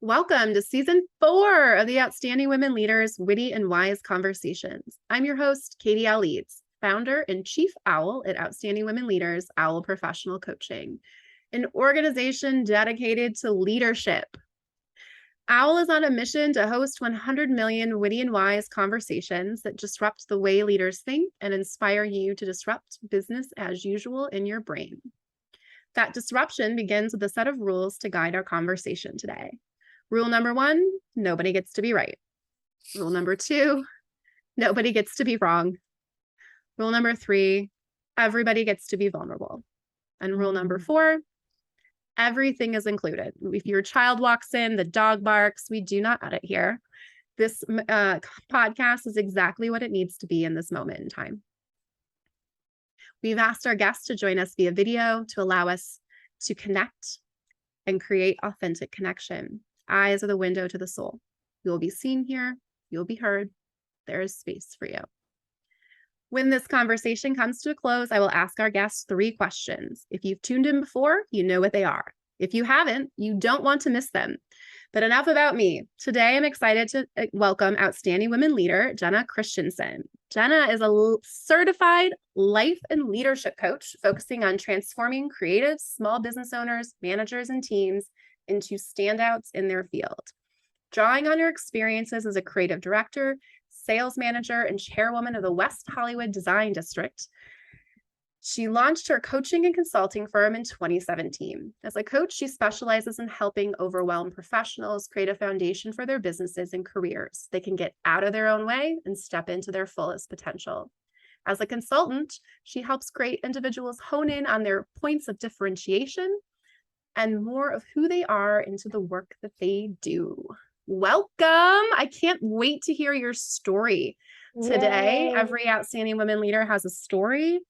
Welcome to season 4 of the Outstanding Women Leaders Witty and Wise Conversations. I'm your host, Katie L. Leeds, founder and chief owl at Outstanding Women Leaders Owl Professional Coaching, an organization dedicated to leadership. Owl is on a mission to host 100 million witty and wise conversations that disrupt the way leaders think and inspire you to disrupt business as usual in your brain. That disruption begins with a set of rules to guide our conversation today. Rule number 1, nobody gets to be right. Rule number 2, nobody gets to be wrong. Rule number 3, everybody gets to be vulnerable. And rule number 4, everything is included. If your child walks in, the dog barks, we do not edit here. This podcast is exactly what it needs to be in this moment in time. We've asked our guests to join us via video to allow us to connect and create authentic connection. Eyes are the window to the soul. You will be seen here. You'll be heard. There is space for you. When this conversation comes to a close, I will ask our guests 3 questions. If you've tuned in before, you know what they are. If you haven't, you don't want to miss them. But enough about me. Today, I'm excited to welcome Outstanding Women Leader, Ginna Christensen. Ginna is a certified life and leadership coach focusing on transforming creative small business owners, managers, and teams into standouts in their field. Drawing on her experiences as a creative director, sales manager, and chairwoman of the West Hollywood Design District, she launched her coaching and consulting firm in 2017. As a coach, she specializes in helping overwhelmed professionals create a foundation for their businesses and careers. They can get out of their own way and step into their fullest potential. As a consultant, she helps great individuals hone in on their points of differentiation and more of who they are into the work that they do. Welcome. I can't wait to hear your story today. Yay. Every Outstanding Women Leader has a story,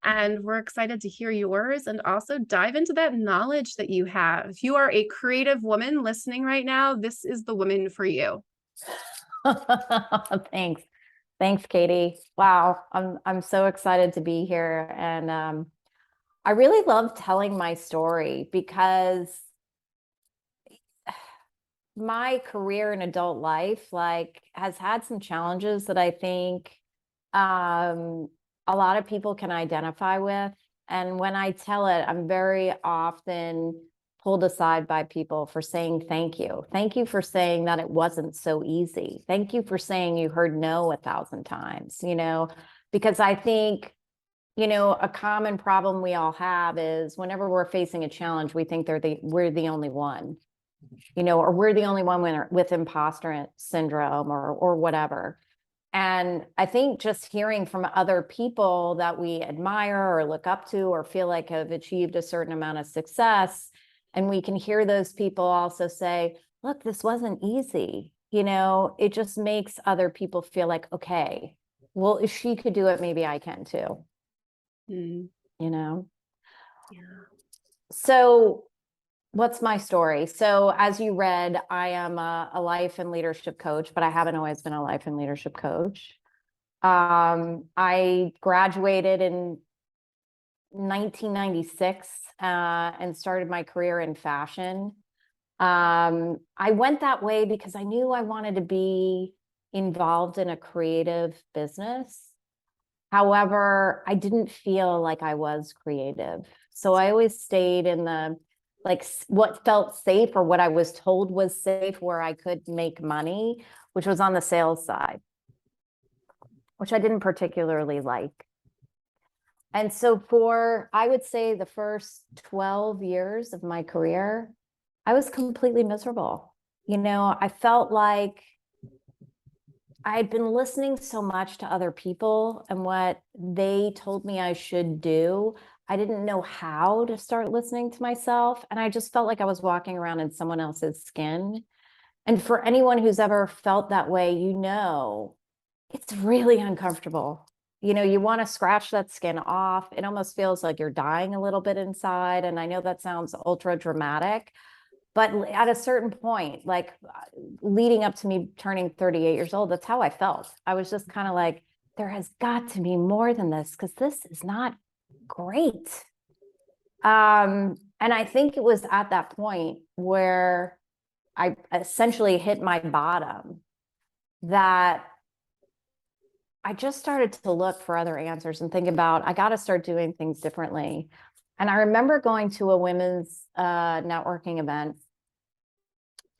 and we're excited to hear yours and also dive into that knowledge that you have. If you are a creative woman listening right now, this is the woman for you. Thanks. Thanks, Katie. Wow. I'm so excited to be here. And I really love telling my story because my career in adult life has had some challenges that I think a lot of people can identify with. And when I tell it, I'm very often pulled aside by people for saying thank you. Thank you for saying that it wasn't so easy. Thank you for saying you heard no 1,000 times, because I think a common problem we all have is whenever we're facing a challenge, we think we're the only one, or we're the only one with imposter syndrome or whatever. And I think just hearing from other people that we admire or look up to or feel like have achieved a certain amount of success, and we can hear those people also say, look, this wasn't easy. It just makes other people feel like, okay, well, if she could do it, maybe I can too. Yeah. So what's my story? So as you read, I am a life and leadership coach, but I haven't always been a life and leadership coach. I graduated in 1996 and started my career in fashion. I went that way because I knew I wanted to be involved in a creative business. However, I didn't feel like I was creative. So I always stayed in the what felt safe or what I was told was safe where I could make money, which was on the sales side, which I didn't particularly like. And so I would say the first 12 years of my career, I was completely miserable. I felt like I had been listening so much to other people and what they told me I should do. I didn't know how to start listening to myself. And I just felt like I was walking around in someone else's skin. And for anyone who's ever felt that way, it's really uncomfortable. You want to scratch that skin off. It almost feels like you're dying a little bit inside. And I know that sounds ultra dramatic, but at a certain point, leading up to me turning 38 years old, that's how I felt. I was just kind of like, there has got to be more than this because this is not great. And I think it was at that point where I essentially hit my bottom, that I just started to look for other answers and think about, I got to start doing things differently. And I remember going to a women's networking event,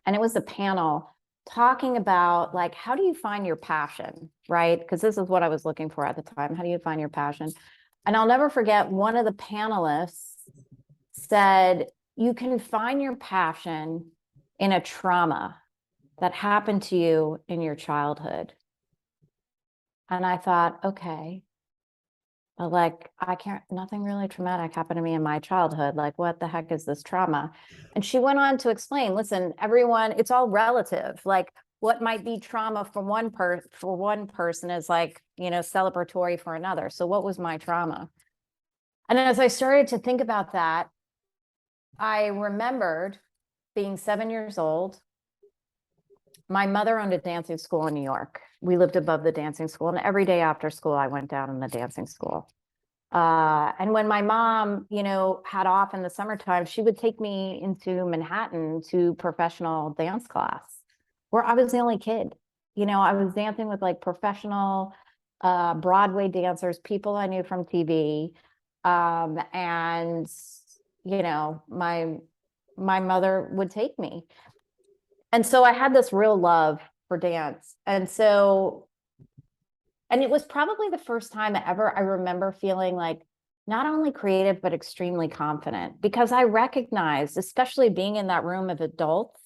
and it was a panel talking about, like, how do you find your passion, right? Because this is what I was looking for at the time. How do you find your passion? And I'll never forget, one of the panelists said, you can find your passion in a trauma that happened to you in your childhood. And I thought, okay, but like, I can't, nothing really traumatic happened to me in my childhood. Like, what the heck is this trauma? And she went on to explain, listen, everyone, it's all relative. Like, what might be trauma for one person is, like, you know, celebratory for another. So what was my trauma? And as I started to think about that, I remembered being 7 years old. My mother owned a dancing school in New York. We lived above the dancing school, and every day after school, I went down in the dancing school. And when my mom, you know, had off in the summertime, she would take me into Manhattan to professional dance class, where I was the only kid. You know, I was dancing with like professional Broadway dancers, people I knew from TV. And, you know, my mother would take me. And so I had this real love for dance. And it was probably the first time ever I remember feeling like not only creative, but extremely confident, because I recognized, especially being in that room of adults,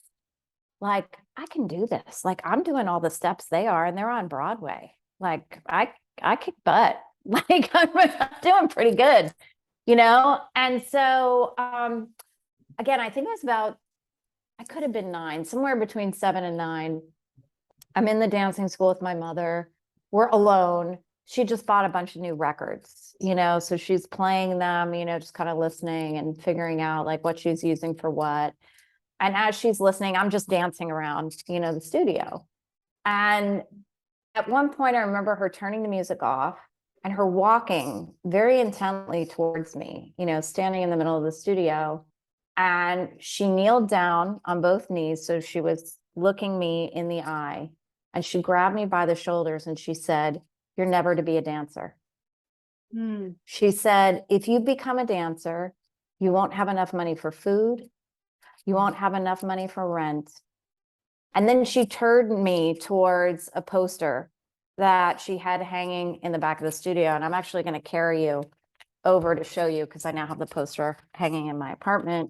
like, I can do this. Like, I'm doing all the steps they are, and they're on Broadway. Like, I kick butt. Like, I'm doing pretty good, you know? And so, again, I think it was about, I could have been 9, somewhere between 7 and 9. I'm in the dancing school with my mother. We're alone. She just bought a bunch of new records, you know, so she's playing them, you know, just kind of listening and figuring out like what she's using for what. And as she's listening, I'm just dancing around, you know, the studio. And at one point, I remember her turning the music off and her walking very intently towards me, you know, standing in the middle of the studio. And she kneeled down on both knees. So she was looking me in the eye, and she grabbed me by the shoulders and she said, "You're never to be a dancer." She said, "If you become a dancer, you won't have enough money for food. You won't have enough money for rent." And then she turned me towards a poster that she had hanging in the back of the studio. And I'm actually going to carry you over to show you, because I now have the poster hanging in my apartment.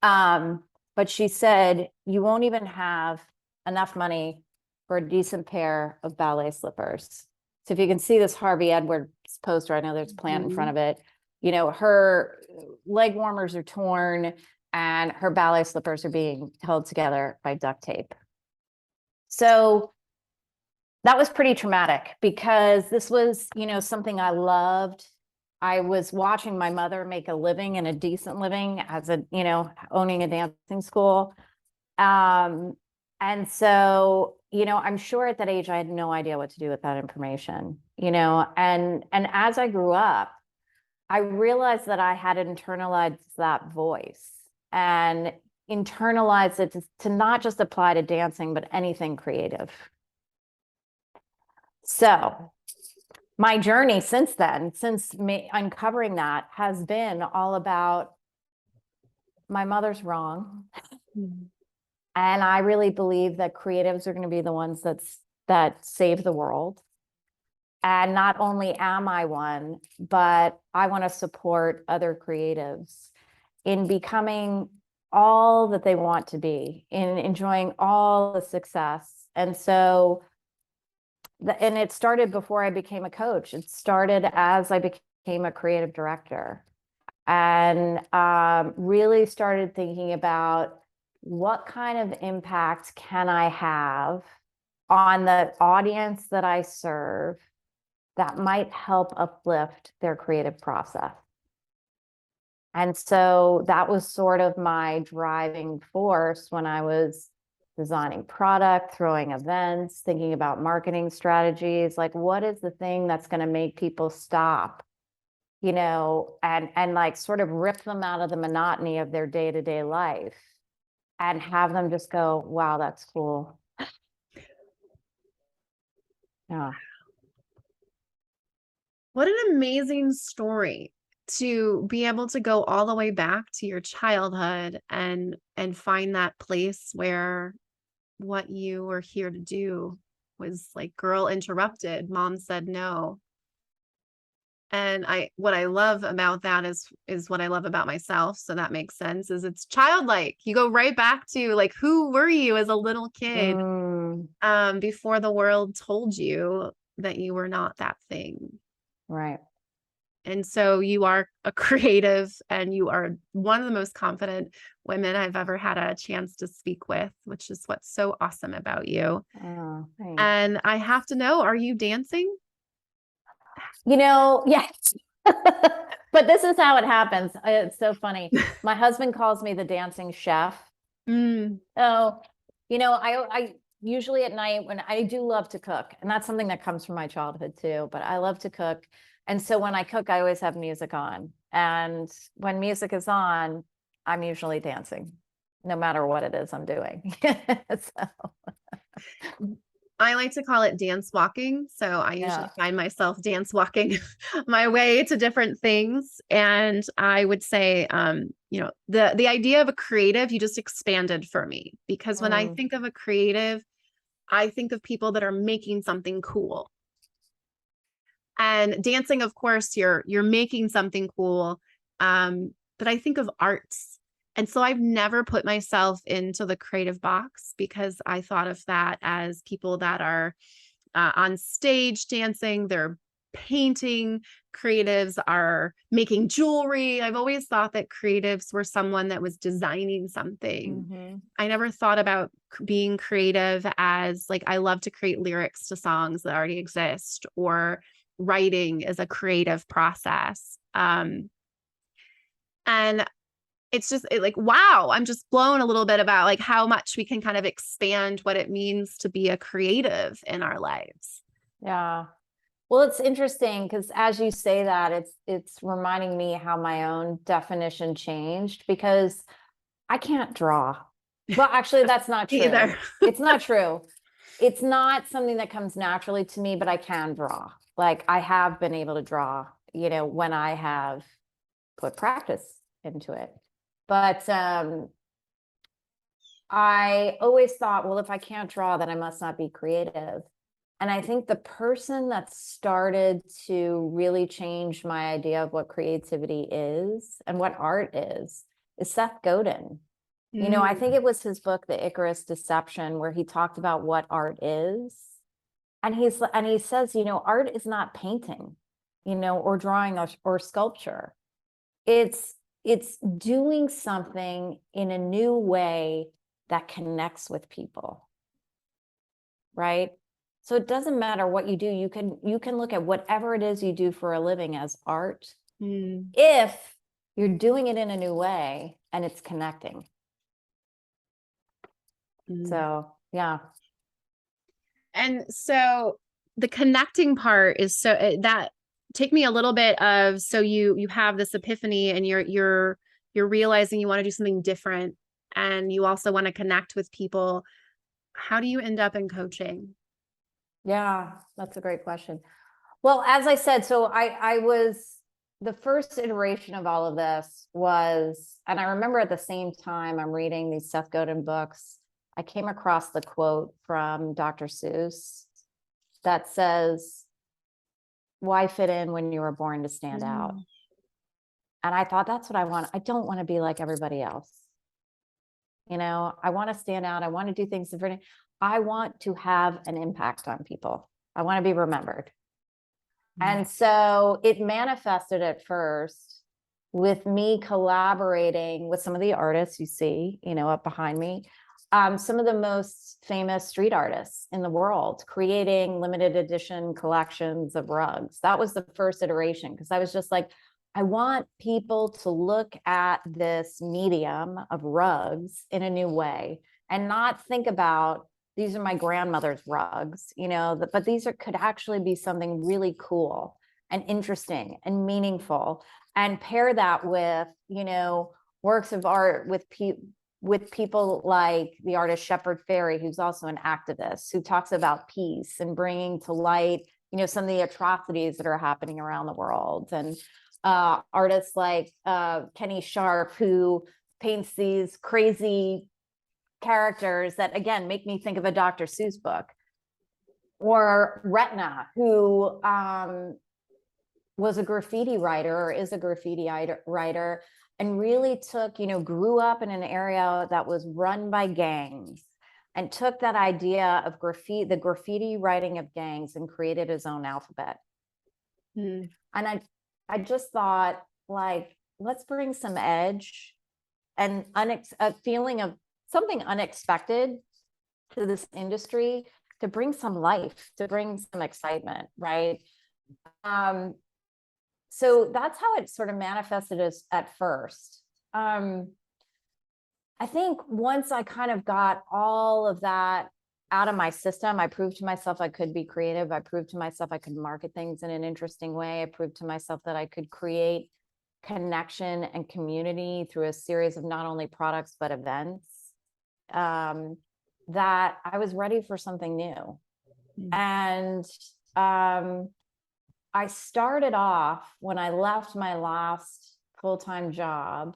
But she said, "You won't even have enough money for a decent pair of ballet slippers." So if you can see this Harvey Edwards poster, I know there's a plant in front of it. You know, her leg warmers are torn and her ballet slippers are being held together by duct tape. So that was pretty traumatic, because this was, you know, something I loved. I was watching my mother make a living, and a decent living, as a, you know, owning a dancing school. And so, you know, I'm sure at that age, I had no idea what to do with that information, you know, and as I grew up, I realized that I had internalized that voice and internalized it to not just apply to dancing, but anything creative. So my journey since then, since uncovering that, has been all about, my mother's wrong. And I really believe that creatives are going to be the ones that save the world. And not only am I one, but I want to support other creatives in becoming all that they want to be, in enjoying all the success. And so, and it started before I became a coach. It started as I became a creative director, and really started thinking about, what kind of impact can I have on the audience that I serve that might help uplift their creative process? And so that was sort of my driving force when I was designing product, throwing events, thinking about marketing strategies. Like, what is the thing that's going to make people stop, you know, and like sort of rip them out of the monotony of their day-to-day life, and have them just go, wow, that's cool. Yeah. What an amazing story to be able to go all the way back to your childhood and find that place where what you were here to do was like, girl interrupted, mom said no. And what I love about that is what I love about myself. So that makes sense, is it's childlike. You go right back to like, who were you as a little kid before the world told you that you were not that thing. Right. And so you are a creative, and you are one of the most confident women I've ever had a chance to speak with, which is what's so awesome about you. Oh, thanks. And I have to know, are you dancing? Yes. But this is how it happens. It's so funny. My husband calls me the dancing chef. Mm. So, I usually at night, when I do love to cook, and that's something that comes from my childhood too, but I love to cook. And so when I cook, I always have music on. And when music is on, I'm usually dancing, no matter what it is I'm doing. So, I like to call it dance walking. So I usually yeah. find myself dance walking my way to different things. And I would say, the idea of a creative, you just expanded for me, because when I Mm, think of a creative, I think of people that are making something cool. And dancing, of course, you're making something cool. But I think of arts. And so I've never put myself into the creative box, because I thought of that as people that are on stage dancing, they're painting, creatives are making jewelry. I've always thought that creatives were someone that was designing something. mhm. I never thought about being creative as like, I love to create lyrics to songs that already exist, or writing is a creative process. And it's just like, wow, I'm just blown a little bit about like how much we can kind of expand what it means to be a creative in our lives. Yeah. Well, it's interesting because as you say that, it's reminding me how my own definition changed, because I can't draw. Well, actually, that's not true. Either. It's not true. It's not something that comes naturally to me, but I can draw. Like I have been able to draw, when I have put practice into it. But I always thought, well, if I can't draw, then I must not be creative. And I think the person that started to really change my idea of what creativity is and what art is Seth Godin. I think it was his book, The Icarus Deception, where he talked about what art is. And he says, art is not painting, or drawing or sculpture. It's doing something in a new way that connects with people. Right? So it doesn't matter what you do. You can look at whatever it is you do for a living as art, if you're doing it in a new way and it's connecting. So, yeah. And so the connecting part is that take me a little bit of, so you have this epiphany, and you're realizing you want to do something different, and you also want to connect with people. How do you end up in coaching? Yeah, that's a great question. Well, as I said, so I was, the first iteration of all of this was, and I remember at the same time I'm reading these Seth Godin books, I came across the quote from Dr. Seuss that says, "Why fit in when you were born to stand out?" And I thought, that's what I want. I don't want to be like everybody else. I want to stand out. I want to do things different. I want to have an impact on people. I want to be remembered. And so it manifested at first with me collaborating with some of the artists you see, up behind me, some of the most famous street artists in the world, creating limited edition collections of rugs. That was the first iteration, because I was just like, I want people to look at this medium of rugs in a new way and not think about, these are my grandmother's rugs, but these could actually be something really cool and interesting and meaningful, and pair that with, works of art with with people like the artist Shepard Fairey, who's also an activist, who talks about peace and bringing to light, some of the atrocities that are happening around the world. And artists like Kenny Sharp, who paints these crazy characters that, again, make me think of a Dr. Seuss book. Or Retna, who was a graffiti writer, or is a graffiti writer, and really took, grew up in an area that was run by gangs, and took that idea of the graffiti writing of gangs, and created his own alphabet. And I just thought, like, let's bring some edge and a feeling of something unexpected to this industry, to bring some life, to bring some excitement, right? So that's how it sort of manifested as at first. I think once I kind of got all of that out of my system, I proved to myself I could be creative. I proved to myself I could market things in an interesting way. I proved to myself that I could create connection and community through a series of not only products, but events, that I was ready for something new. And I started off, when I left my last full-time job,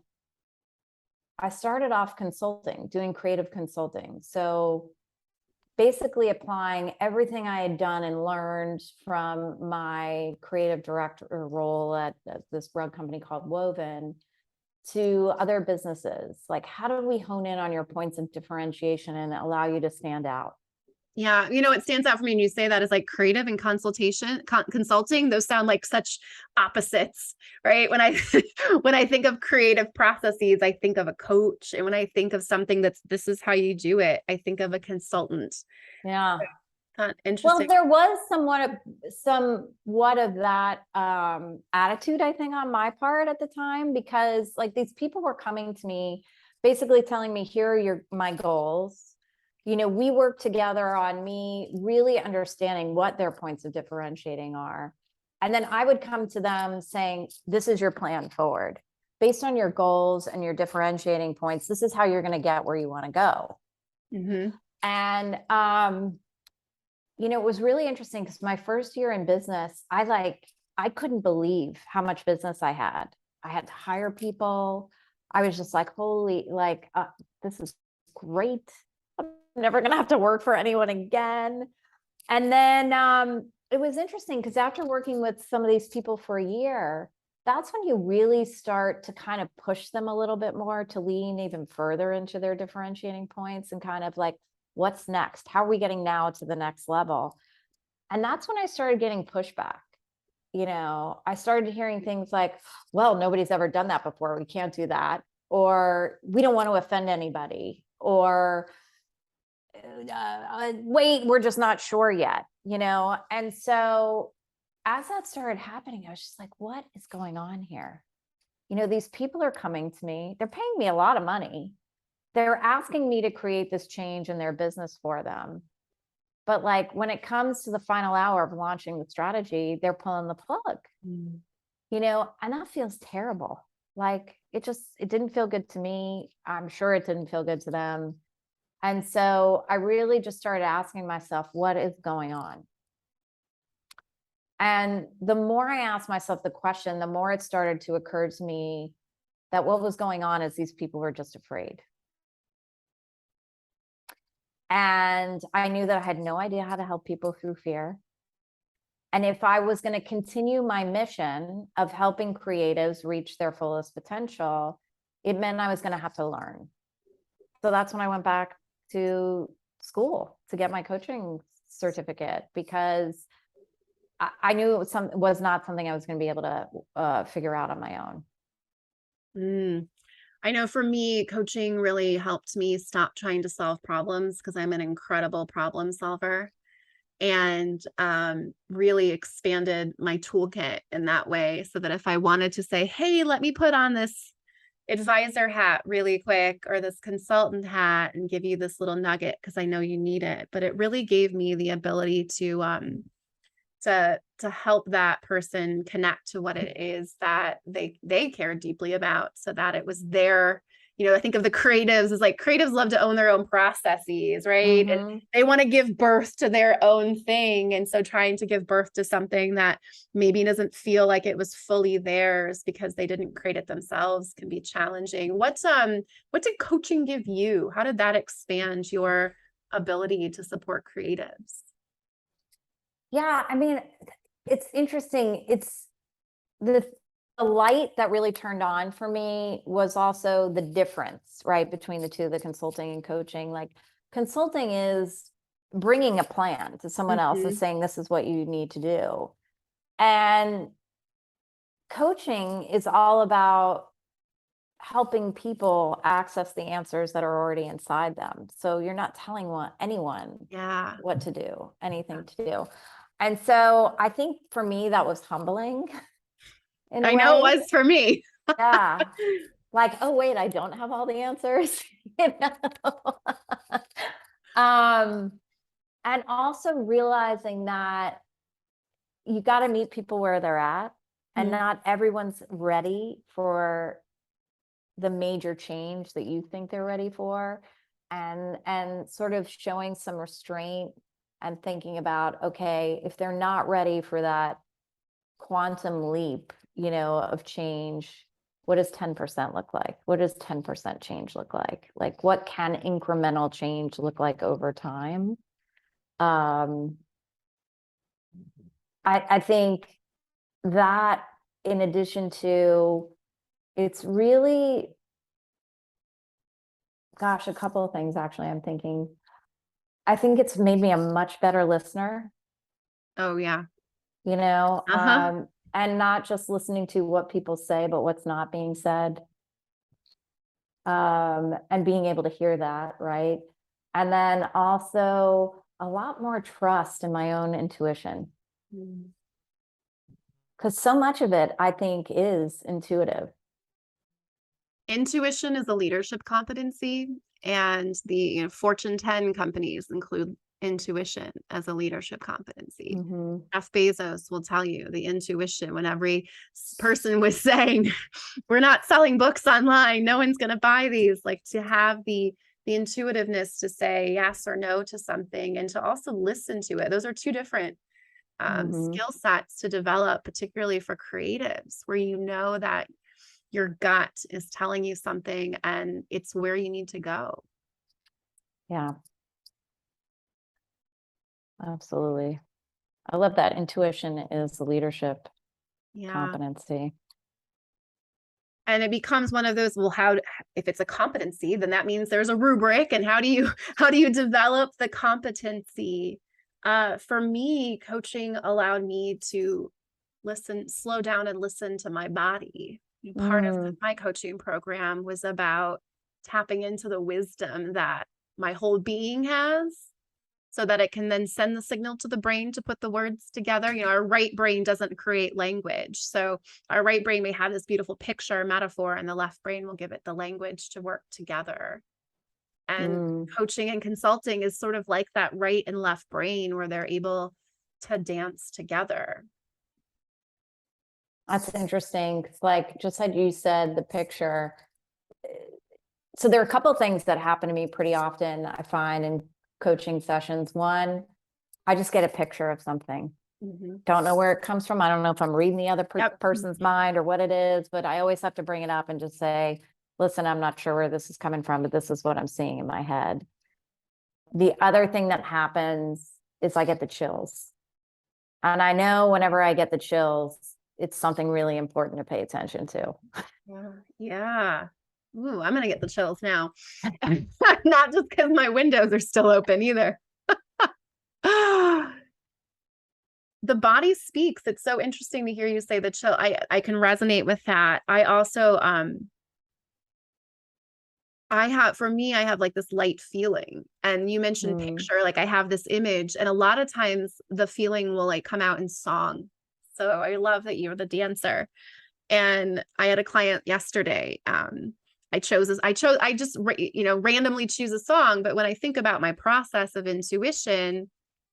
I started off consulting, doing creative consulting. So basically applying everything I had done and learned from my creative director role at this rug company called Woven to other businesses. Like, how do we hone in on your points of differentiation and allow you to stand out? Yeah. What stands out for me when you say that is like creative and consulting. Those sound like such opposites, right? When I, when I think of creative processes, I think of a coach. And when I think of something this is how you do it, I think of a consultant. Yeah. Interesting. Well, there was somewhat of that attitude, I think, on my part at the time, because like these people were coming to me, basically telling me, here are my goals. We work together on me really understanding what their points of differentiating are. And then I would come to them saying, this is your plan forward. Based on your goals and your differentiating points, this is how you're going to get where you want to go. And, it was really interesting because my first year in business, I couldn't believe how much business I had. I had to hire people. I was just like, holy, this is great. I'm never going to have to work for anyone again. And then it was interesting because after working with some of these people for a year, that's when you really start to kind of push them a little bit more to lean even further into their differentiating points and kind of like, what's next? How are we getting now to the next level? And that's when I started getting pushback. I started hearing things like, well, nobody's ever done that before. We can't do that. Or we don't want to offend anybody. Or wait, we're just not sure yet, And so as that started happening, I was just like, what is going on here? These people are coming to me. They're paying me a lot of money. They're asking me to create this change in their business for them. But like when it comes to the final hour of launching the strategy, they're pulling the plug, and that feels terrible. Like it didn't feel good to me. I'm sure it didn't feel good to them. And so I really just started asking myself, what is going on? And the more I asked myself the question, the more it started to occur to me that what was going on is these people were just afraid. And I knew that I had no idea how to help people through fear. And if I was going to continue my mission of helping creatives reach their fullest potential, it meant I was going to have to learn. So that's when I went back to school to get my coaching certificate, because I knew it was not something I was going to be able to figure out on my own. I know for me, coaching really helped me stop trying to solve problems, because I'm an incredible problem solver, and really expanded my toolkit in that way, so that if I wanted to say, hey, let me put on this advisor hat really quick, or this consultant hat, and give you this little nugget because I know you need it. But it really gave me the ability to help that person connect to what it is that they care deeply about, so that it was their I think of the creatives as like creatives love to own their own processes, right? And Mhm. they want to give birth to their own thing. And so trying to give birth to something that maybe doesn't feel like it was fully theirs because they didn't create it themselves can be challenging. What did coaching give you? How did that expand your ability to support creatives? Yeah, I mean, it's interesting. It's the light that really turned on for me was also the difference, right, between the two, the consulting and coaching. Like consulting is bringing a plan to someone else and Mhm. saying, this is what you need to do. And coaching is all about helping people access the answers that are already inside them. So you're not telling anyone Yeah. what to do, anything to do. And so I think for me, that was humbling in a I know it way. was for me. Yeah. Like, oh, wait, I don't have all the answers. You know? um, and also realizing that you got to meet people where they're at, and Mm. not everyone's ready for the major change that you think they're ready for, and sort of showing some restraint and thinking about, okay, if they're not ready for that quantum leap, of change, what does 10% look like? What does 10% change look like? Like, what can incremental change look like over time? Um, I think that, in addition to, it's really, gosh, a couple of things actually I'm thinking. I think it's made me a much better listener, Oh yeah. you know, Uh-huh. and not just listening to what people say, but what's not being said. And being able to hear that, right? And then also a lot more trust in my own intuition, Mm. because so much of it, I think, is intuitive. Intuition is a leadership competency, and the Fortune 10 companies include intuition as a leadership competency. Mm-hmm. Jeff Bezos will tell you the intuition when every person was saying, we're not selling books online, no one's going to buy these, like to have the intuitiveness to say yes or no to something and to also listen to it. Those are two different Mm-hmm. skill sets to develop, particularly for creatives, where that your gut is telling you something and it's where you need to go. Yeah, absolutely. I love that intuition is the leadership Yeah. competency. And it becomes one of those, well, if it's a competency, then that means there's a rubric. And how do you how do you develop the competency? For me, coaching allowed me to slow down and listen to my body. Part of Mm, my coaching program was about tapping into the wisdom that my whole being has, so that it can then send the signal to the brain to put the words together. Our right brain doesn't create language. So our right brain may have this beautiful picture, metaphor, and the left brain will give it the language to work together. And mm. coaching and consulting is sort of like that right and left brain where they're able to dance together. That's interesting. 'Cause, like, just had you said the picture. So there are a couple of things that happen to me pretty often, I find, in coaching sessions. One, I just get a picture of something. Mhm. Don't know where it comes from. I don't know if I'm reading the other Yep. person's mind or what it is, but I always have to bring it up and just say, listen, I'm not sure where this is coming from, but this is what I'm seeing in my head. The other thing that happens is I get the chills. And I know whenever I get the chills, it's something really important to pay attention to. Yeah. Yeah. Ooh, I'm gonna get the chills now. Not just because my windows are still open either. The body speaks. It's so interesting to hear you say the chill. I can resonate with that. I also for me, I have like this light feeling. And you mentioned Mm, picture, like I have this image, and a lot of times the feeling will like come out in song. So I love that you're the dancer. And I had a client yesterday. I just randomly choose a song, but when I think about my process of intuition,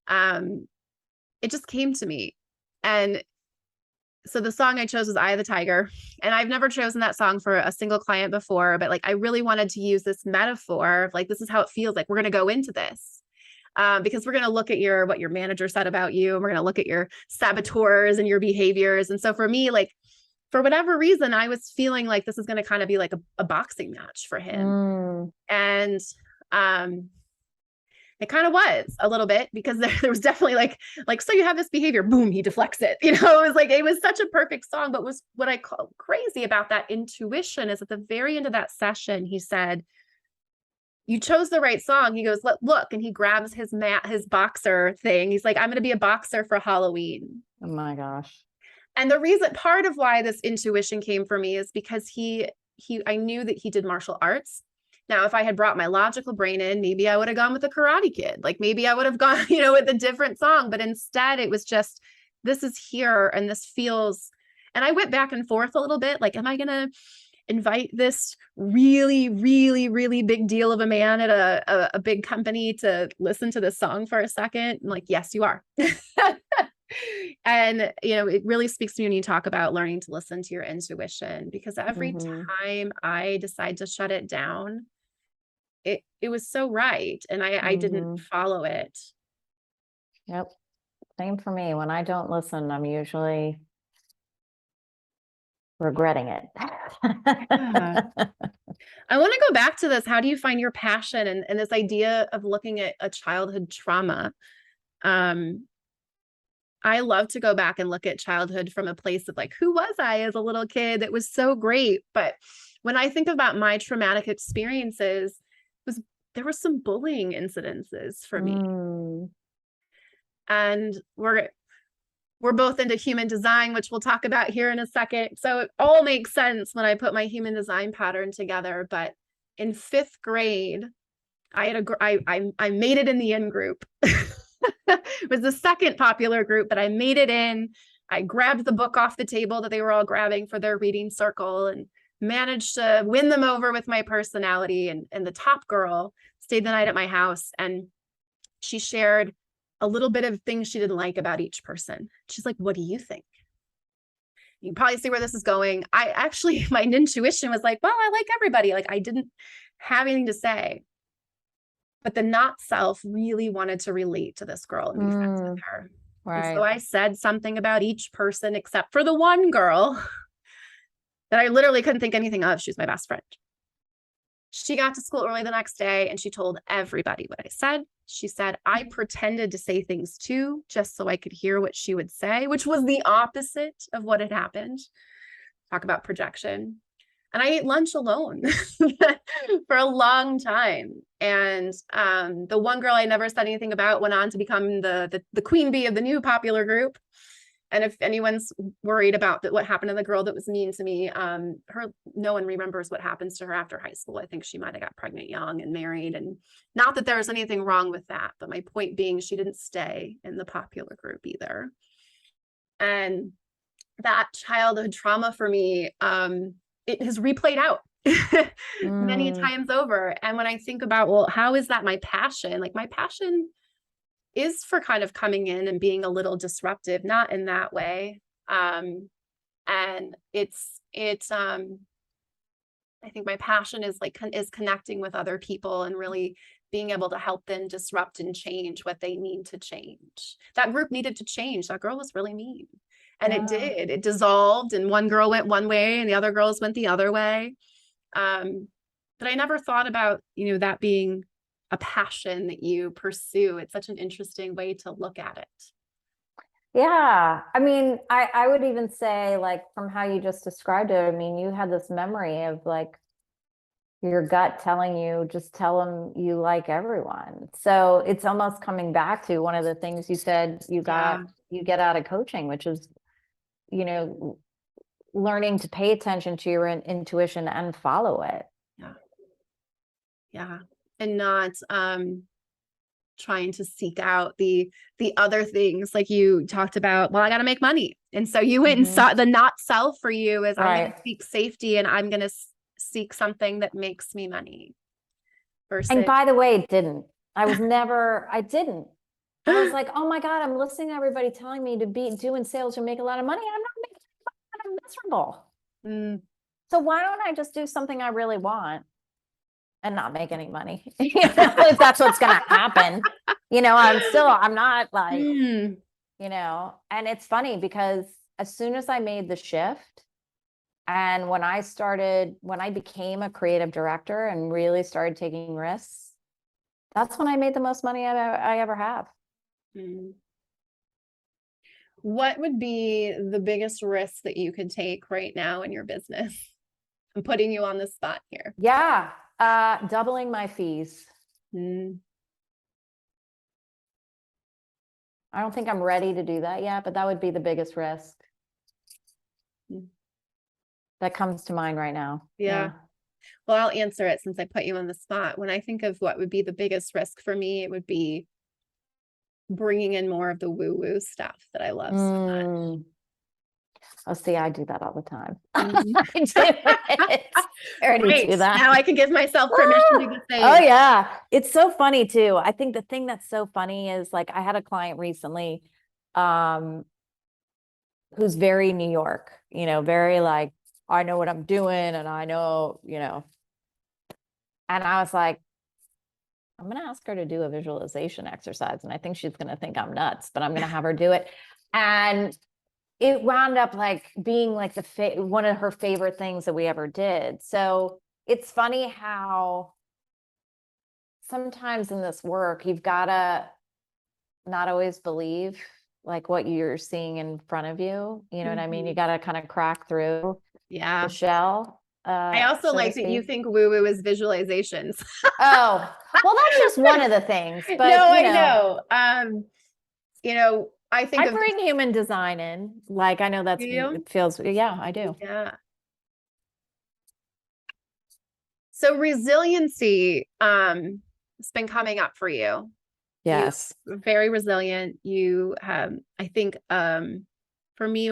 um, it just came to me. And so the song I chose was Eye of the Tiger. And I've never chosen that song for a single client before, but like I really wanted to use this metaphor of like, this is how it feels like we're going to go into this. Because we're going to look at what your manager said about you, and we're going to look at your saboteurs and your behaviors. And so for me, like, for whatever reason, I was feeling like this is going to kind of be like a boxing match for him. And it kind of was a little bit, because there was definitely like, so you have this behavior, boom, he deflects it. You know, it was such a perfect song. But was what I call crazy about that intuition is at the very end of that session, he said, you chose the right song. He goes, look, and he grabs his boxer thing. He's like, I'm going to be a boxer for Halloween. Oh my gosh. And the reason, part of why this intuition came for me is because I knew that he did martial arts. Now, if I had brought my logical brain in, maybe I would have gone with the Karate Kid. Like maybe I would have gone, with a different song. But instead, it was just, this is here and this feels. And I went back and forth a little bit. Like, am I going to invite this really, really, really big deal of a man at a big company to listen to this song for a second? I'm like, yes, you are. And, it really speaks to me when you talk about learning to listen to your intuition, because every time I decide to shut it down, it was so right. And I didn't follow it. Yep. Same for me. When I don't listen, I'm usually regretting it. Yeah. I want to go back to this. How do you find your passion and this idea of looking at a childhood trauma? I love to go back and look at childhood from a place of like, who was I as a little kid? That was so great. But when I think about my traumatic experiences, there were some bullying incidences for me. And we're both into human design, which we'll talk about here in a second. So it all makes sense when I put my human design pattern together. But in 5th grade, I made it in the in group. It was the second popular group, but I made it in. I grabbed the book off the table that they were all grabbing for their reading circle and managed to win them over with my personality. And the top girl stayed the night at my house, and she shared a little bit of things she didn't like about each person. She's like, what do you think? You can probably see where this is going. My intuition was like, well, I like everybody. Like I didn't have anything to say. But the not self really wanted to relate to this girl and be friends with her. Right. And so I said something about each person except for the one girl that I literally couldn't think anything of. She was my best friend. She got to school early the next day and she told everybody what I said. She said, I pretended to say things too, just so I could hear what she would say, which was the opposite of what had happened. Talk about projection. And I ate lunch alone for a long time. And the one girl I never said anything about went on to become the queen bee of the new popular group. And if anyone's worried about what happened to the girl that was mean to me, no one remembers what happens to her after high school. I think she might have got pregnant young and married. And not that there was anything wrong with that, but my point being, she didn't stay in the popular group either. And that childhood trauma for me, it has replayed out many times over. And when I think about, well, how is that my passion? Like my passion is for kind of coming in and being a little disruptive, not in that way. And it's I think my passion is connecting with other people and really being able to help them disrupt and change what they need to change. That group needed to change. That girl was really mean. And it did. It dissolved, and one girl went one way and the other girls went the other way. But I never thought about, that being a passion that you pursue. It's such an interesting way to look at it. Yeah. I mean, I would even say, like, from how you just described it, I mean, you had this memory of like your gut telling you, just tell them you like everyone. So it's almost coming back to one of the things you said you get out of coaching, which is, learning to pay attention to your intuition and follow it. Yeah. And not trying to seek out the other things, like you talked about. Well, I got to make money. And so you went and saw the not self for you is I'm going to seek safety and I'm going to seek something that makes me money. And by the way, it didn't. I didn't. I was like, oh my God, I'm listening to everybody telling me to be doing sales and make a lot of money. I'm not making miserable. So why don't I just do something I really want and not make any money? If that's what's going to happen, I'm not like, and it's funny because as soon as I made the shift and when I became a creative director and really started taking risks, that's when I made the most money I ever have. What would be the biggest risk that you could take right now in your business? I'm putting you on the spot here. Yeah. Doubling my fees. I don't think I'm ready to do that yet, but that would be the biggest risk that comes to mind right now. Yeah. Well, I'll answer it since I put you on the spot. When I think of what would be the biggest risk for me, it would be bringing in more of the woo-woo stuff that I love so much. Oh, see, I do that all the time. I already do that. Now I can give myself permission to do the same. Oh yeah. It's so funny too. I think the thing that's so funny is like I had a client recently who's very New York, very like, I know what I'm doing and I know, and I was like, I'm going to ask her to do a visualization exercise. And I think she's going to think I'm nuts, but I'm going to have her do it. And it wound up like being like one of her favorite things that we ever did. So it's funny how sometimes in this work, you've got to not always believe like what you're seeing in front of you. You know what I mean? You got to kind of crack through the shell. I also like that you think woo-woo is visualizations. Oh, well, that's just one of the things. But no, I know. I think I bring human design in. Like I know that's it feels. Yeah, I do. Yeah. So resiliency, it's been coming up for you. Yes. You're very resilient. You have, I think, for me,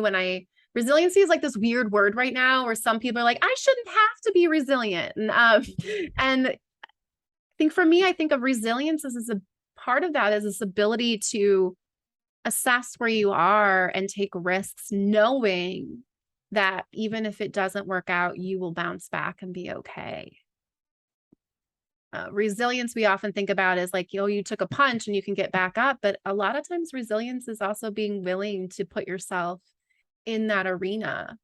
resiliency is like this weird word right now where some people are like, I shouldn't have to be resilient. And I think for me, I think of resilience as a part of that is this ability to assess where you are and take risks, knowing that even if it doesn't work out, you will bounce back and be okay. Resilience we often think about as like, you took a punch and you can get back up. But a lot of times resilience is also being willing to put yourself in that arena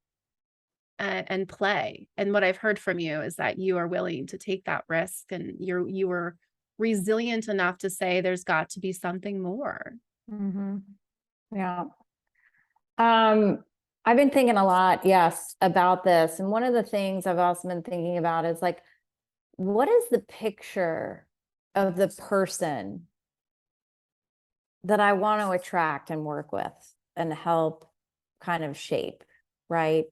and play. And what I've heard from you is that you are willing to take that risk and you were resilient enough to say there's got to be something more. Yeah. I've been thinking a lot, yes, about this. And one of the things I've also been thinking about is like, what is the picture of the person that I want to attract and work with and help kind of shape, right?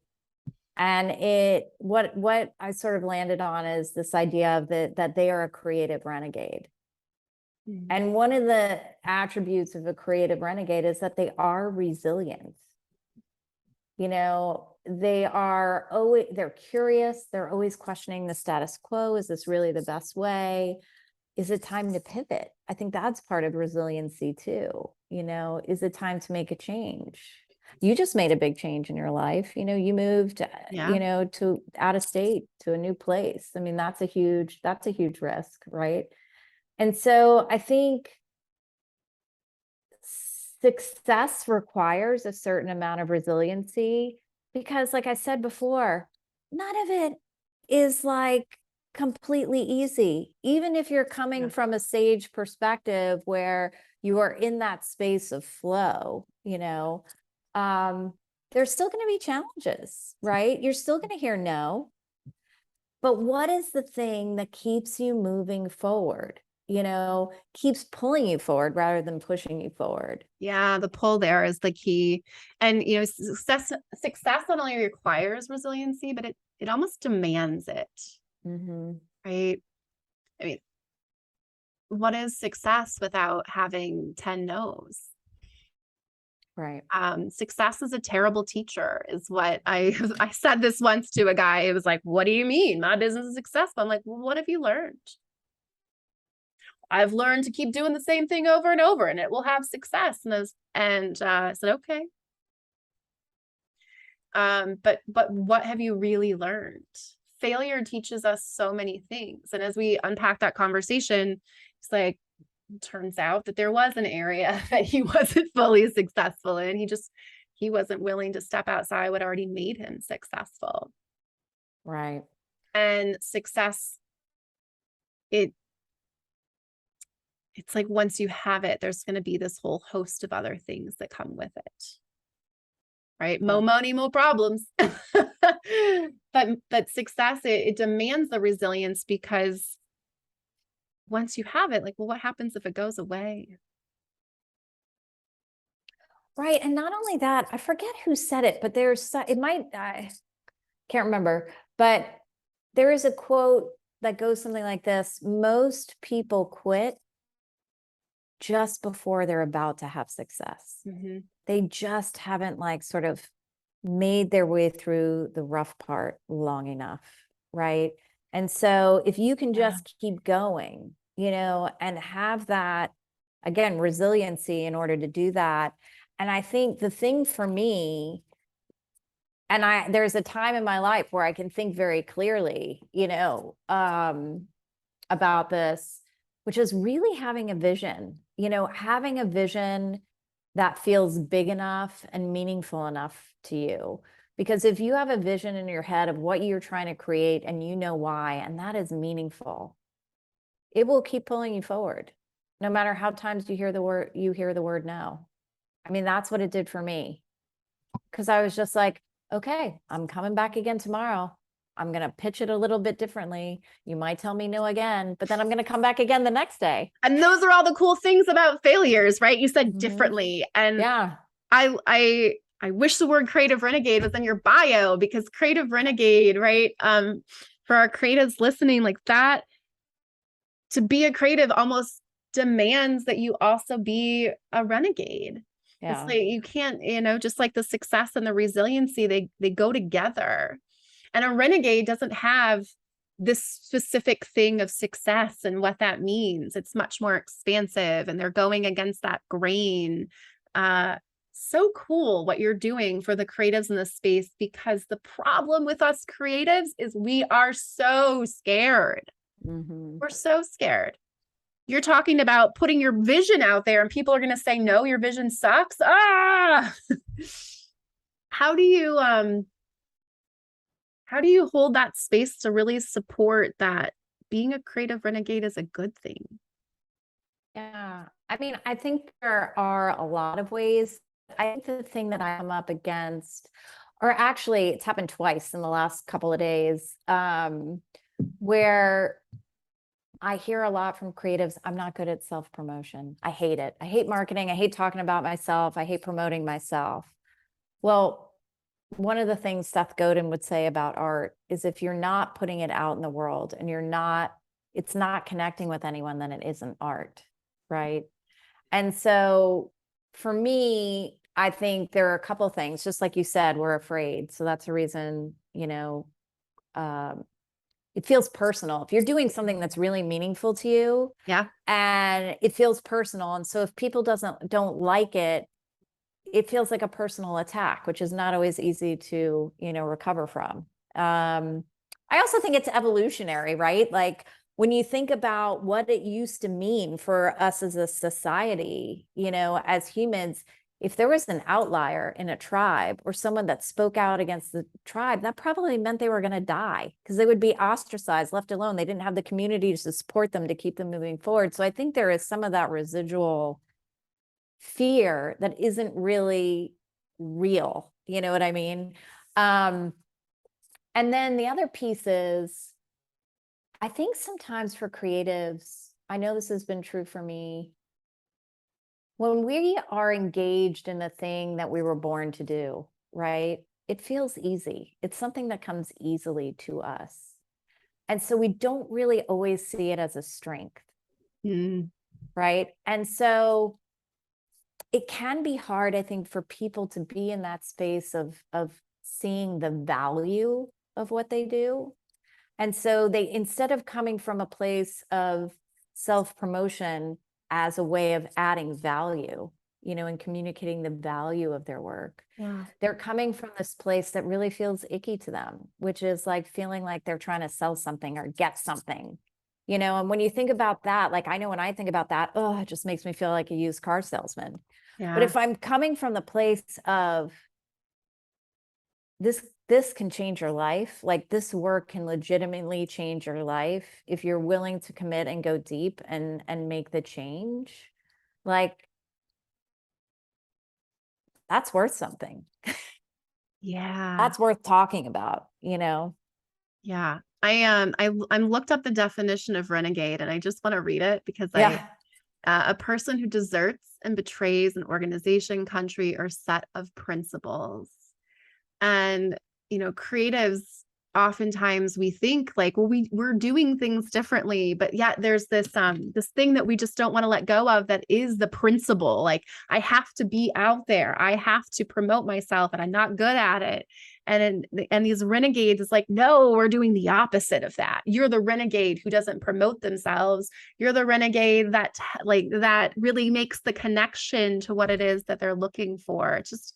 And what I sort of landed on is this idea of that they are a creative renegade. And one of the attributes of a creative renegade is that they are resilient. They're curious. They're always questioning the status quo. Is this really the best way? Is it time to pivot? I think that's part of resiliency too. Is it time to make a change? You just made a big change in your life. You moved, to out of state to a new place. I mean, that's a huge risk, right? And so I think success requires a certain amount of resiliency because, like I said before, none of it is like completely easy. Even if you're coming from a sage perspective where you are in that space of flow, there's still going to be challenges, right? You're still going to hear no. But what is the thing that keeps you moving forward? Keeps pulling you forward rather than pushing you forward. Yeah, the pull there is the key. And success not only requires resiliency, but it almost demands it. Right? I mean, what is success without having 10 no's? Right. Success is a terrible teacher is what I said this once to a guy. It was like, what do you mean? My business is successful. I'm like, well, what have you learned? I've learned to keep doing the same thing over and over and it will have success. And I said, okay. But what have you really learned? Failure teaches us so many things. And as we unpack that conversation, it's like, turns out that there was an area that he wasn't fully successful in. He wasn't willing to step outside what already made him successful. Right. And success, it's like once you have it, there's going to be this whole host of other things that come with it. Right? Yeah. More money, more problems. But success, it demands the resilience, because once you have it, like, well, what happens if it goes away? Right. And not only that, I forget who said it, but I can't remember, but there is a quote that goes something like this: most people quit just before they're about to have success. Mm-hmm. They just haven't like sort of made their way through the rough part long enough, right? And so if you can just keep going, and have that, again, resiliency in order to do that. And I think the thing for me, and there's a time in my life where I can think very clearly, about this, which is really having a vision, having a vision that feels big enough and meaningful enough to you. Because if you have a vision in your head of what you're trying to create and you know why, and that is meaningful, it will keep pulling you forward, no matter how times you hear the word no. I mean, that's what it did for me. Because I was just like, okay, I'm coming back again tomorrow. I'm going to pitch it a little bit differently. You might tell me no again, but then I'm going to come back again the next day. And those are all the cool things about failures, right? You said differently. And yeah, I wish the word Creative Renegade was in your bio, because Creative Renegade, right? For our creatives listening, like that, to be a creative almost demands that you also be a renegade. yeah. It's like you can't, just like the success and the resiliency, they go together. And a renegade doesn't have this specific thing of success and what that means. It's much more expansive, and they're going against that grain. So cool what you're doing for the creatives in this space, because the problem with us creatives is we are so scared. Mm-hmm. We're so scared. You're talking about putting your vision out there and people are going to say, no, your vision sucks. How do you hold that space to really support that being a creative renegade is a good thing? Yeah. I mean, I think there are a lot of ways. I think the thing that I come up against, or actually it's happened twice in the last couple of days, where I hear a lot from creatives, I'm not good at self-promotion. I hate it. I hate marketing. I hate talking about myself. I hate promoting myself. Well, one of the things Seth Godin would say about art is if you're not putting it out in the world and it's not connecting with anyone, then it isn't art, right? And so for me, I think there are a couple of things, just like you said, we're afraid. So that's a reason, it feels personal. If you're doing something that's really meaningful to you, yeah, and it feels personal. And so if people don't like it, it feels like a personal attack, which is not always easy to, recover from. I also think it's evolutionary, right? Like when you think about what it used to mean for us as a society, as humans, if there was an outlier in a tribe or someone that spoke out against the tribe, that probably meant they were going to die because they would be ostracized, left alone. They didn't have the community to support them, to keep them moving forward. So I think there is some of that residual fear that isn't really real. You know what I mean? And then the other piece is, I think sometimes for creatives, I know this has been true for me, when we are engaged in the thing that we were born to do, right? It feels easy. It's something that comes easily to us. And so we don't really always see it as a strength, right? And so it can be hard, I think, for people to be in that space of seeing the value of what they do. And so they, instead of coming from a place of self-promotion as a way of adding value, and communicating the value of their work. Yeah. They're coming from this place that really feels icky to them, which is like feeling like they're trying to sell something or get something, and when you think about that, like I know when I think about that, oh, it just makes me feel like a used car salesman. But Yeah. if I'm coming from the place of this can change your life, like this work can legitimately change your life if you're willing to commit and go deep and make the change, like that's worth something. Yeah. That's worth talking about. Yeah. I'm looked up the definition of renegade and I just want to read it because Yeah. a person who deserts and betrays an organization, country, or set of principles. And, creatives, oftentimes we think like, well, we're doing things differently, but yet there's this thing that we just don't want to let go of that is the principle. Like, I have to be out there. I have to promote myself and I'm not good at it. And these renegades is like, no, we're doing the opposite of that. You're the renegade who doesn't promote themselves. You're the renegade that really makes the connection to what it is that they're looking for. It's just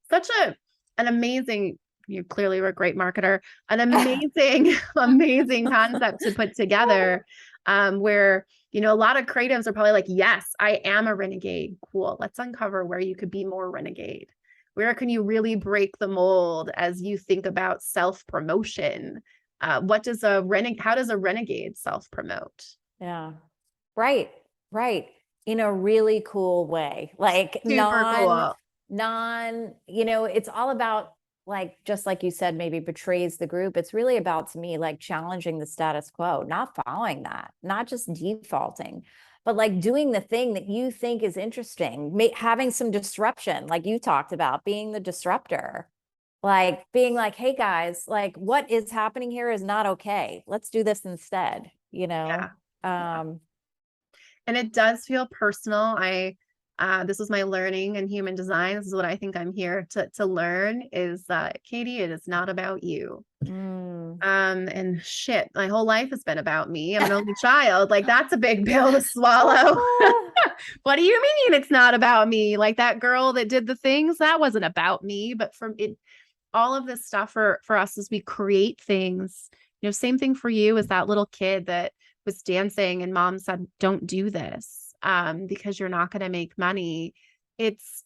such an amazing, you clearly were a great marketer, an amazing, amazing concept to put together, where, a lot of creatives are probably like, yes, I am a renegade. Cool. Let's uncover where you could be more renegade. Where can you really break the mold as you think about self-promotion? How does a renegade self-promote? Yeah. Right. Right. In a really cool way. Like Super cool. it's all about, like, just like you said, maybe betrays the group. It's really about, to me, like challenging the status quo, not following that, not just defaulting, but like doing the thing that you think is interesting, having some disruption, like you talked about, being the disruptor, like being like, hey guys, like what is happening here is not okay. Let's do this instead, Yeah. Um, And it does feel personal. This was my learning in human design. This is what I think I'm here to learn is, Katie, it is not about you. mm. And shit, my whole life has been about me. I'm an only child. Like, that's a big pill to swallow. What do you mean it's not about me? Like, that girl that did the things, that wasn't about me. But from it, all of this stuff for us as we create things, same thing for you as that little kid that was dancing and mom said, don't do this, because you're not going to make money. It's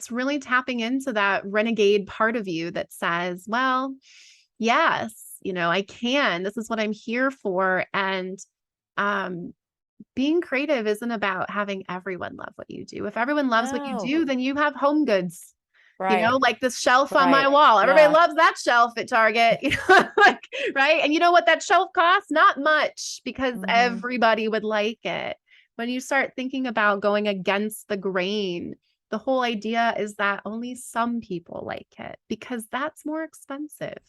really tapping into that renegade part of you that says, well, yes, I can, this is what I'm here for. And, being creative isn't about having everyone love what you do. If everyone loves what you do, No. then you have home goods. Right. Like this shelf on my Right. wall. Everybody Yeah. loves that shelf at Target, like, right? And you know what that shelf costs? Not much, because Mhm. everybody would like it. When you start thinking about going against the grain, the whole idea is that only some people like it because that's more expensive.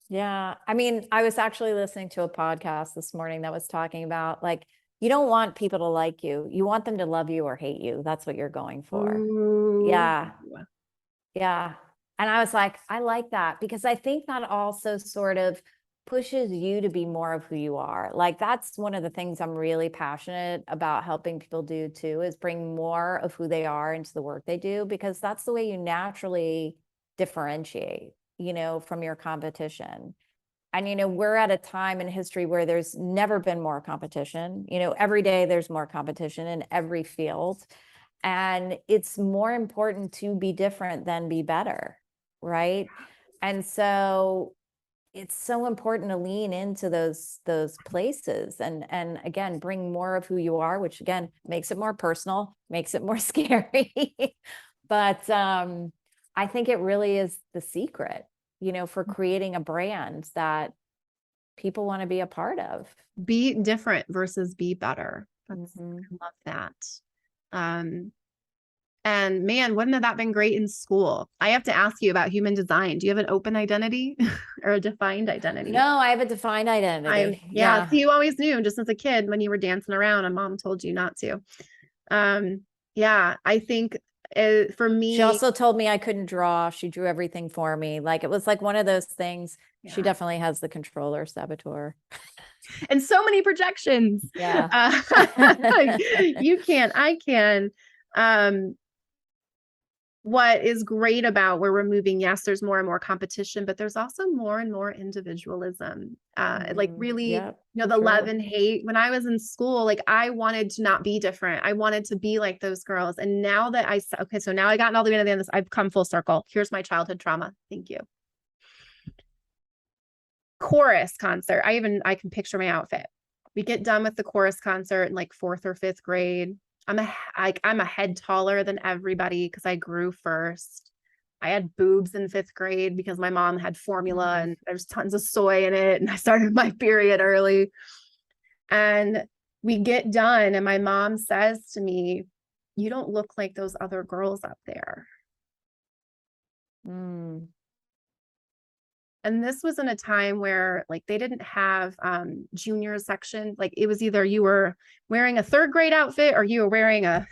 Yeah. I mean, I was actually listening to a podcast this morning that was talking about, like, you don't want people to like you. You want them to love you or hate you. That's what you're going for. Ooh. Yeah. Yeah. And I was like, I like that, because I think that also sort of pushes you to be more of who you are. Like, that's one of the things I'm really passionate about helping people do too, is bring more of who they are into the work they do, because that's the way you naturally differentiate, from your competition. And, we're at a time in history where there's never been more competition. Every day there's more competition in every field. And it's more important to be different than be better, right? And so it's so important to lean into those places and again, bring more of who you are, which again makes it more personal, makes it more scary. But I think it really is the secret, for creating a brand that people want to be a part of. Be different versus be better. I Mhm. love that. And man, wouldn't have that been great in school? I have to ask you about human design. Do you have an open identity or a defined identity? No, I have a defined identity. Yeah. Yeah. So you always knew just as a kid when you were dancing around and mom told you not to. Yeah, I think for me, She also told me I couldn't draw. She drew everything for me. Like, it was like one of those things. She yeah. definitely has the controller saboteur. And so many projections. Yeah. You can, I can. what is great about where we're moving, yes, there's more and more competition, but there's also more and more individualism. Like really, Yep, the true. love and hate. When I was in school, like I wanted to not be different. I wanted to be like those girls. And now that okay, so now I gotten all the way to the end of this, I've come full circle. Here's my childhood trauma. Thank you. Chorus concert. I can picture my outfit. We get done with the chorus concert in like 4th or 5th grade. I'm a head taller than everybody because I grew first. I had boobs in 5th grade because my mom had formula and there's tons of soy in it. And I started my period early. And we get done, and my mom says to me, "You don't look like those other girls up there." Mm. And this was in a time where like they didn't have junior section. Like it was either you were wearing a 3rd grade outfit or you were wearing a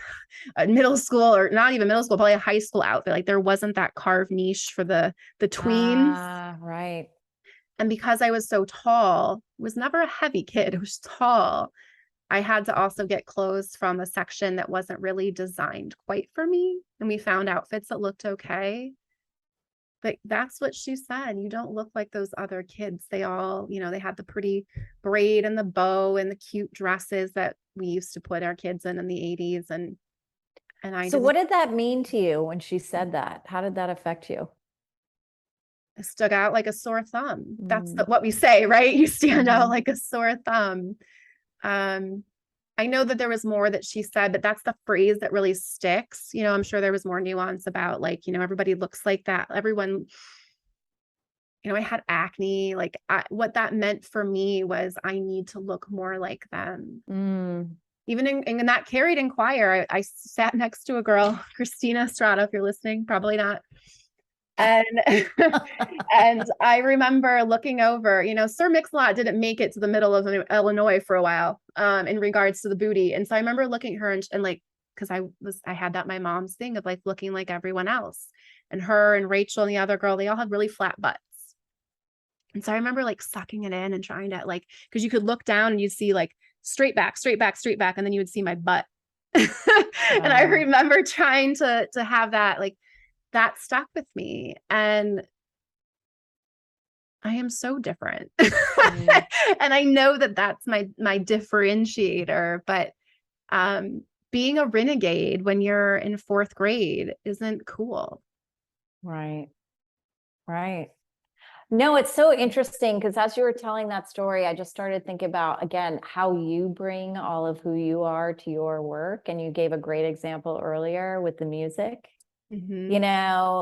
middle school, or not even middle school, probably a high school outfit. Like there wasn't that carved niche for the tweens. Right. And because I was so tall, was never a heavy kid, it was tall. I had to also get clothes from a section that wasn't really designed quite for me. And we found outfits that looked okay. But that's what she said. You don't look like those other kids. They all, they had the pretty braid and the bow and the cute dresses that we used to put our kids in the 80s. And I So didn't. what did that mean to you when she said that? How did that affect you? Stuck out like a sore thumb. That's what we say, right? You stand out like a sore thumb. I know that there was more that she said, but that's the phrase that really sticks. I'm sure there was more nuance about like, everybody looks like that. Everyone, I had acne. Like what that meant for me was I need to look more like them. Even in that carried in choir, I sat next to a girl, Christina Strata, if you're listening, probably not. And and I remember looking over, Sir Mix-a-Lot didn't make it to the middle of Illinois for a while in regards to the booty. And so I remember looking at her and like, because I had that my mom's thing of like looking like everyone else. And her and Rachel and the other girl, they all had really flat butts. And so I remember like sucking it in and trying to like, because you could look down and you'd see like straight back, straight back, straight back, and then you would see my butt. And I remember trying to have that like, that stuck with me. And I am so different. And I know that that's my differentiator, but being a renegade when you're in 4th grade isn't cool. Right. No, it's so interesting because as you were telling that story, I just started thinking about, again, how you bring all of who you are to your work. And you gave a great example earlier with the music.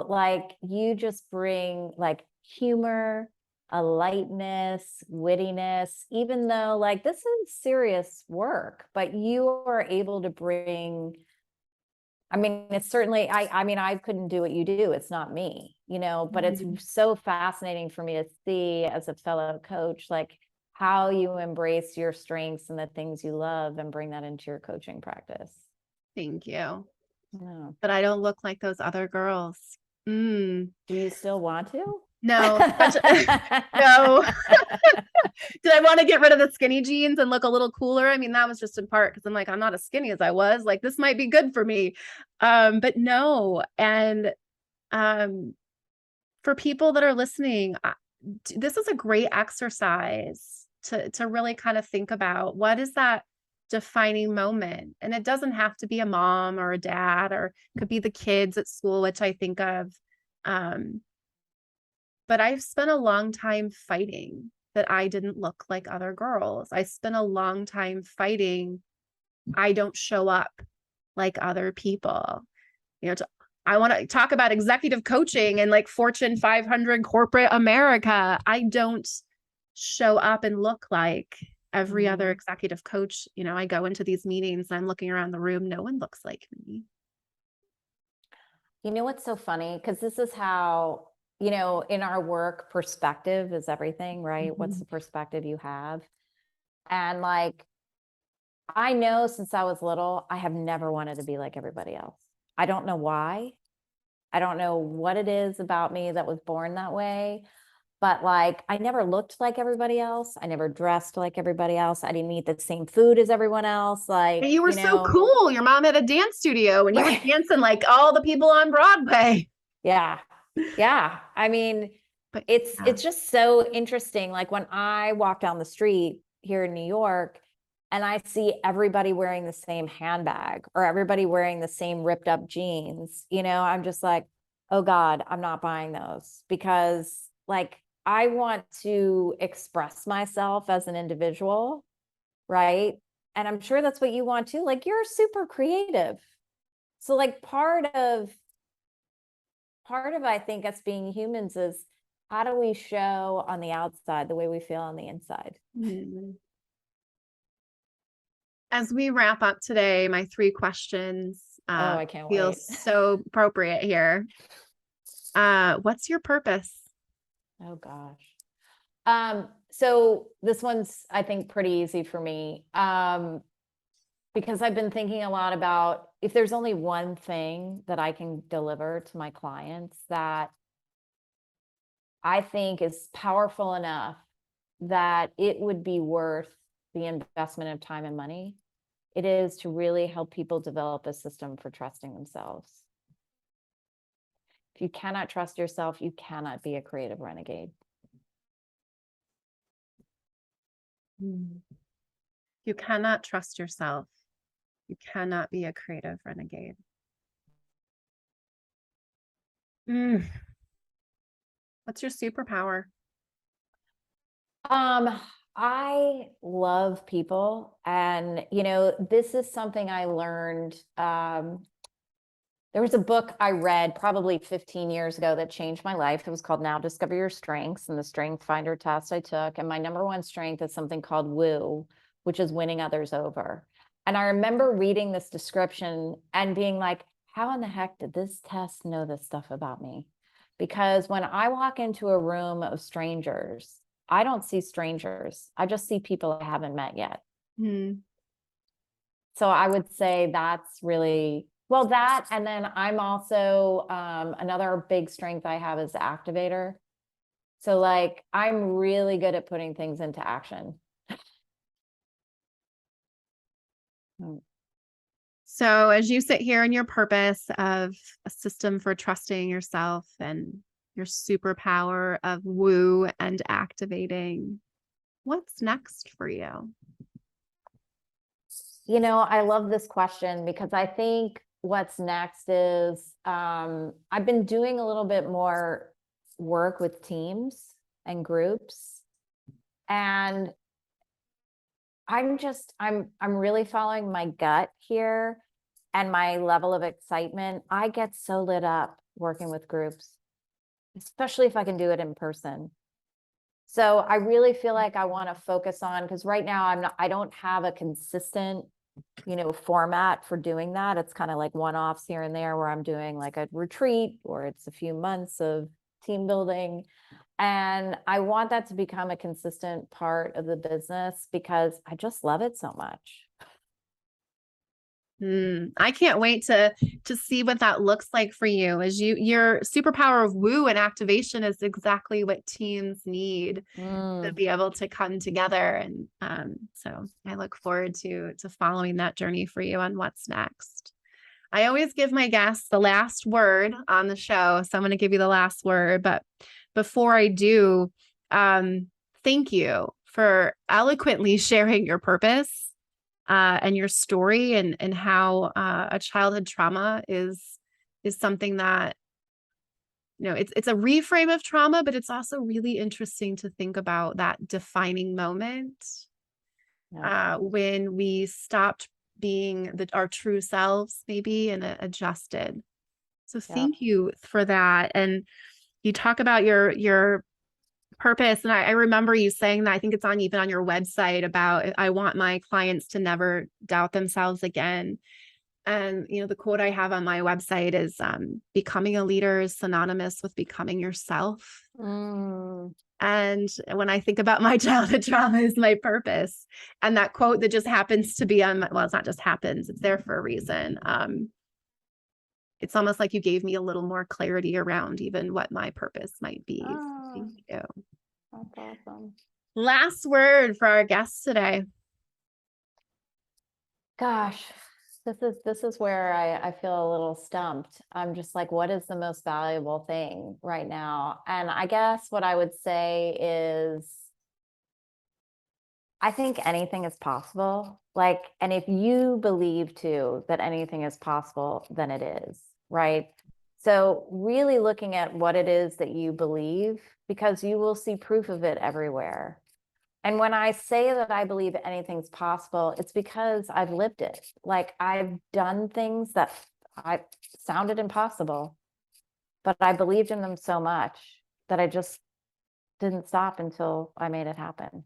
Like you just bring like humor, a lightness, wittiness, even though like this is serious work, but you are able to bring, I mean, it's certainly, I couldn't do what you do. It's not me, but it's so fascinating for me to see as a fellow coach, like how you embrace your strengths and the things you love and bring that into your coaching practice. Thank you. Yeah. But I don't look like those other girls. Do you still want to? No. No. Did I want to get rid of the skinny jeans and look a little cooler? I mean, that was just in part because I'm like, I'm not as skinny as I was. Like, this might be good for me. But no. And for people that are listening, this is a great exercise to really kind of think about what is that defining moment. And it doesn't have to be a mom or a dad, or it could be the kids at school, which I think of. But I've spent a long time fighting that I didn't look like other girls. I spent a long time fighting I don't show up like other people. I want to talk about executive coaching and like Fortune 500 corporate America. I don't show up and look like every other executive coach. I go into these meetings and I'm looking around the room. No one looks like me. What's so funny? Because this is how, in our work, perspective is everything, right? What's the perspective you have? And like, I know since I was little, I have never wanted to be like everybody else. I don't know why. I don't know what it is about me that was born that way. but like, I never looked like everybody else. I never dressed like everybody else. I didn't eat the same food as everyone else. Like, And you were so cool. Your mom had a dance studio and you were dancing like all the people on Broadway. Yeah. Yeah. I mean, But it's just so interesting. Like when I walk down the street here in New York and I see everybody wearing the same handbag or everybody wearing the same ripped up jeans, I'm just like, oh God, I'm not buying those because like I want to express myself as an individual, right? And I'm sure that's what you want too. Like you're super creative. So like part of I think us being humans is how do we show on the outside the way we feel on the inside? as we wrap up today, my 3 questions I can't feel wait. so appropriate here. What's your purpose? Oh gosh. So this one's, I think, pretty easy for me. Because I've been thinking a lot about if there's only one thing that I can deliver to my clients that I think is powerful enough that it would be worth the investment of time and money, it is to really help people develop a system for trusting themselves. If you cannot trust yourself, you cannot be a creative renegade. You cannot trust yourself. You cannot be a creative renegade. What's your superpower? I love people. And, this is something I learned. There was a book I read probably 15 years ago that changed my life. It was called Now Discover Your Strengths, and the Strength Finder test I took. And my number one strength is something called woo, which is winning others over. And I remember reading this description and being like, how in the heck did this test know this stuff about me? Because when I walk into a room of strangers, I don't see strangers. I just see people I haven't met yet. So I would say that's really, well, that, and then I'm also, another big strength I have is activator. So like, I'm really good at putting things into action. So as you sit here in your purpose of a system for trusting yourself and your superpower of woo and activating, what's next for you? I love this question because I think what's next is I've been doing a little bit more work with teams and groups, and I'm really following my gut here and my level of excitement. I get so lit up working with groups, especially if I can do it in person. So I really feel like I want to focus on, because right now I don't have a consistent, format for doing that. It's kind of like one-offs here and there where I'm doing like a retreat or it's a few months of team building. And I want that to become a consistent part of the business because I just love it so much. I can't wait to see what that looks like for you. As your superpower of woo and activation is exactly what teams need to be able to come together. And so I look forward to following that journey for you on what's next. I always give my guests the last word on the show, so I'm going to give you the last word. But before I do, thank you for eloquently sharing your purpose. And your story and how a childhood trauma is something that, it's a reframe of trauma, but it's also really interesting to think about that defining moment when we stopped being our true selves, maybe, and adjusted. So thank you for that. And you talk about your purpose. And I remember you saying that, I think it's even on your website, about I want my clients to never doubt themselves again. And, the quote I have on my website is becoming a leader is synonymous with becoming yourself. And when I think about my childhood trauma is my purpose, and that quote that just happens to be on it's not just happens, it's there for a reason. It's almost like you gave me a little more clarity around even what my purpose might be. Thank you. That's awesome. Last word for our guests today. Gosh, this is where I feel a little stumped. I'm just like, what is the most valuable thing right now? And I guess what I would say is, I think anything is possible. Like, and if you believe too that anything is possible, then it is, right? So really looking at what it is that you believe, because you will see proof of it everywhere. And when I say that I believe anything's possible, it's because I've lived it. Like, I've done things that I sounded impossible, but I believed in them so much that I just didn't stop until I made it happen.